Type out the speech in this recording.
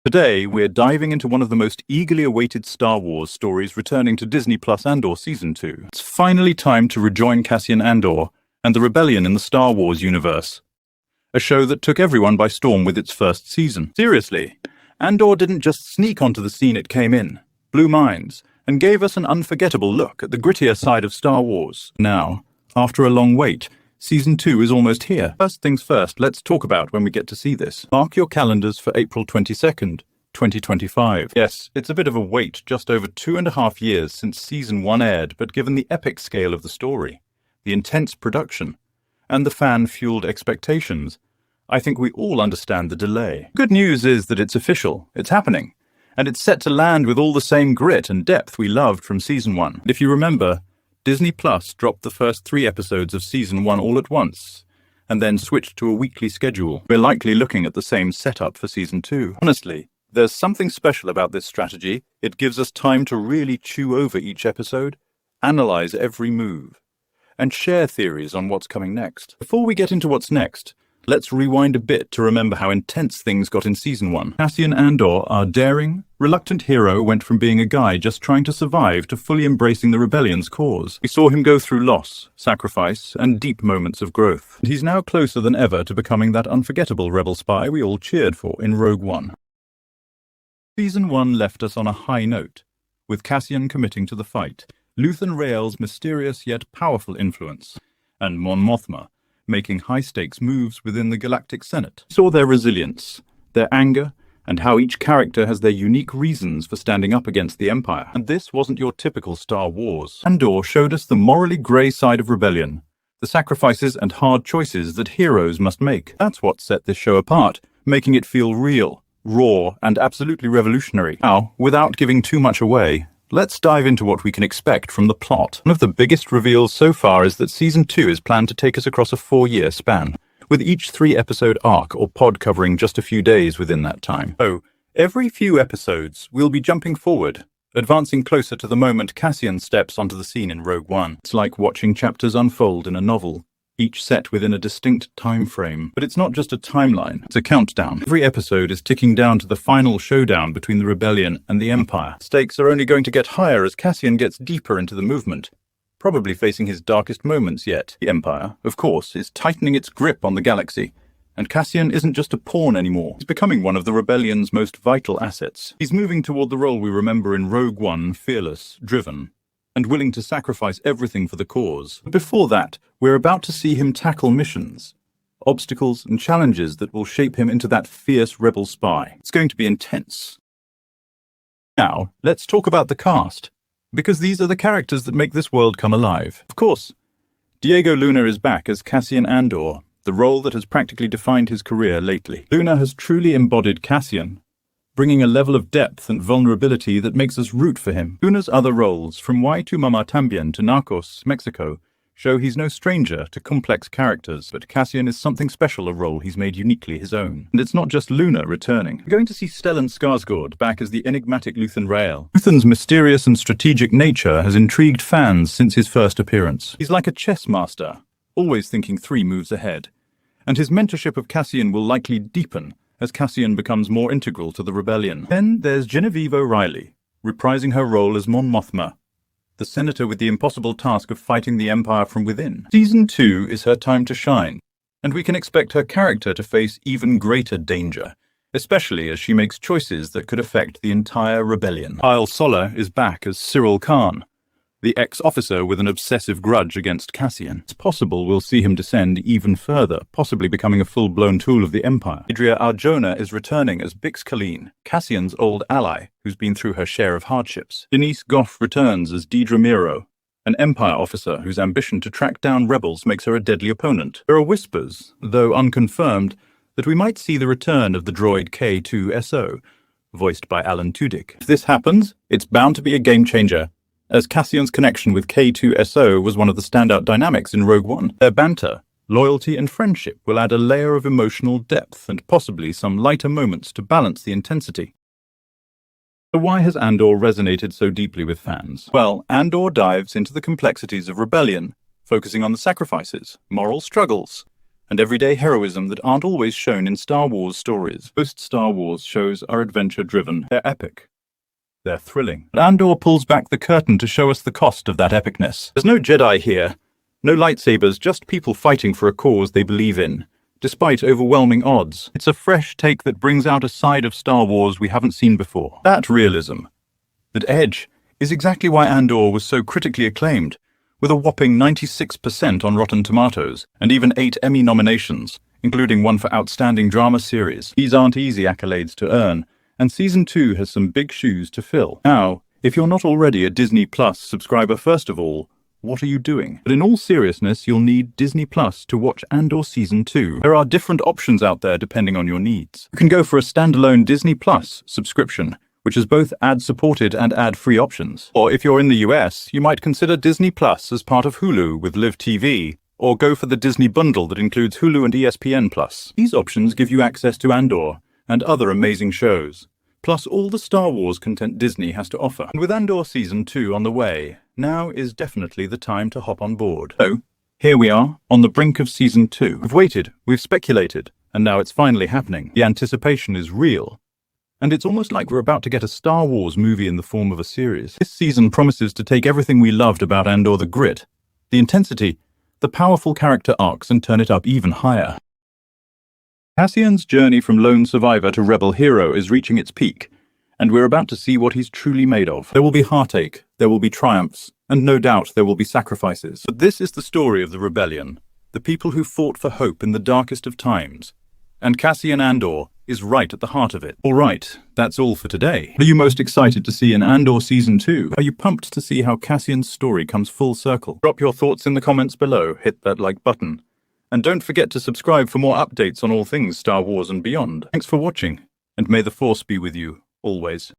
Today, we're diving into one of the most eagerly awaited Star Wars stories returning to Disney Plus Andor Season 2. It's finally time to rejoin Cassian Andor and the rebellion in the Star Wars universe. A show that took everyone by storm with its first season. Seriously, Andor didn't just sneak onto the scene it came in, blew minds, and gave us an unforgettable look at the grittier side of Star Wars. Now, after a long wait, Season 2 is almost here. First things first, let's talk about when we get to see this. Mark your calendars for April 22nd, 2025. Yes, it's a bit of a wait, just over 2.5 years since Season 1 aired, but given the epic scale of the story, the intense production, and the fan-fueled expectations, I think we all understand the delay. Good news is that it's official, it's happening, and it's set to land with all the same grit and depth we loved from Season 1. If you remember, Disney Plus dropped the first 3 episodes of Season 1 all at once, and then switched to a weekly schedule. We're likely looking at the same setup for Season 2. Honestly, there's something special about this strategy. It gives us time to really chew over each episode, analyze every move, and share theories on what's coming next. Before we get into what's next, let's rewind a bit to remember how intense things got in Season 1. Cassian Andor, our daring, reluctant hero, went from being a guy just trying to survive to fully embracing the rebellion's cause. We saw him go through loss, sacrifice, and deep moments of growth. And he's now closer than ever to becoming that unforgettable rebel spy we all cheered for in Rogue One. Season 1 left us on a high note, with Cassian committing to the fight, Luthen Rael's mysterious yet powerful influence, and Mon Mothma making high-stakes moves within the Galactic Senate. We saw their resilience, their anger, and how each character has their unique reasons for standing up against the Empire. And this wasn't your typical Star Wars. Andor showed us the morally grey side of rebellion, the sacrifices and hard choices that heroes must make. That's what set this show apart, making it feel real, raw, and absolutely revolutionary. Now, without giving too much away, let's dive into what we can expect from the plot. One of the biggest reveals so far is that Season 2 is planned to take us across a 4-year span, with each 3-episode arc or pod covering just a few days within that time. So, every few episodes, we'll be jumping forward, advancing closer to the moment Cassian steps onto the scene in Rogue One. It's like watching chapters unfold in a novel, each set within a distinct time frame. But it's not just a timeline, it's a countdown. Every episode is ticking down to the final showdown between the rebellion and the Empire. Stakes are only going to get higher as Cassian gets deeper into the movement, probably facing his darkest moments yet. The Empire, of course, is tightening its grip on the galaxy, and Cassian isn't just a pawn anymore. He's becoming one of the rebellion's most vital assets. He's moving toward the role we remember in Rogue One, fearless, driven, and willing to sacrifice everything for the cause. But before that, we're about to see him tackle missions, obstacles and challenges that will shape him into that fierce rebel spy. It's going to be intense. Now, let's talk about the cast, because these are the characters that make this world come alive. Of course, Diego Luna is back as Cassian Andor, the role that has practically defined his career lately. Luna has truly embodied Cassian, bringing a level of depth and vulnerability that makes us root for him. Luna's other roles, from Why Tu Mama Tambien to Narcos, Mexico, show he's no stranger to complex characters, but Cassian is something special, a role he's made uniquely his own. And it's not just Luna returning. We're going to see Stellan Skarsgård back as the enigmatic Luthen Rael. Luthen's mysterious and strategic nature has intrigued fans since his first appearance. He's like a chess master, always thinking 3 moves ahead. And his mentorship of Cassian will likely deepen as Cassian becomes more integral to the rebellion. Then there's Genevieve O'Reilly, reprising her role as Mon Mothma, the senator with the impossible task of fighting the Empire from within. Season 2 is her time to shine, and we can expect her character to face even greater danger, especially as she makes choices that could affect the entire rebellion. Kyle Soller is back as Cyril Khan, the ex-officer with an obsessive grudge against Cassian. It's possible we'll see him descend even further, possibly becoming a full-blown tool of the Empire. Adria Arjona is returning as Bix Kalin, Cassian's old ally, who's been through her share of hardships. Denise Gough returns as Deidre Miro, an Empire officer whose ambition to track down rebels makes her a deadly opponent. There are whispers, though unconfirmed, that we might see the return of the droid K2SO, voiced by Alan Tudyk. If this happens, it's bound to be a game-changer, as Cassian's connection with K2SO was one of the standout dynamics in Rogue One. Their banter, loyalty, and friendship will add a layer of emotional depth and possibly some lighter moments to balance the intensity. So why has Andor resonated so deeply with fans? Well, Andor dives into the complexities of rebellion, focusing on the sacrifices, moral struggles, and everyday heroism that aren't always shown in Star Wars stories. Most Star Wars shows are adventure-driven. They're epic. They're thrilling. But Andor pulls back the curtain to show us the cost of that epicness. There's no Jedi here. No lightsabers, just people fighting for a cause they believe in, despite overwhelming odds. It's a fresh take that brings out a side of Star Wars we haven't seen before. That realism, that edge, is exactly why Andor was so critically acclaimed, with a whopping 96% on Rotten Tomatoes, and even 8 Emmy nominations, including one for Outstanding Drama Series. These aren't easy accolades to earn, and Season 2 has some big shoes to fill. Now, if you're not already a Disney Plus subscriber, first of all, what are you doing? But in all seriousness, you'll need Disney Plus to watch Andor Season 2. There are different options out there depending on your needs. You can go for a standalone Disney Plus subscription, which has both ad-supported and ad-free options. Or if you're in the US, you might consider Disney Plus as part of Hulu with Live TV, or go for the Disney bundle that includes Hulu and ESPN Plus. These options give you access to Andor and other amazing shows, plus all the Star Wars content Disney has to offer. And with Andor Season 2 on the way, now is definitely the time to hop on board. So, here we are, on the brink of Season 2. We've waited, we've speculated, and now it's finally happening. The anticipation is real. And it's almost like we're about to get a Star Wars movie in the form of a series. This season promises to take everything we loved about Andor, the grit, the intensity, the powerful character arcs, and turn it up even higher. Cassian's journey from lone survivor to rebel hero is reaching its peak, and we're about to see what he's truly made of. There will be heartache, there will be triumphs, and no doubt there will be sacrifices. But this is the story of the rebellion, the people who fought for hope in the darkest of times. And Cassian Andor is right at the heart of it. All right, that's all for today. What are you most excited to see in Andor Season 2? Are you pumped to see how Cassian's story comes full circle? Drop your thoughts in the comments below, hit that like button, and don't forget to subscribe for more updates on all things Star Wars and beyond. Thanks for watching, and may the Force be with you, always.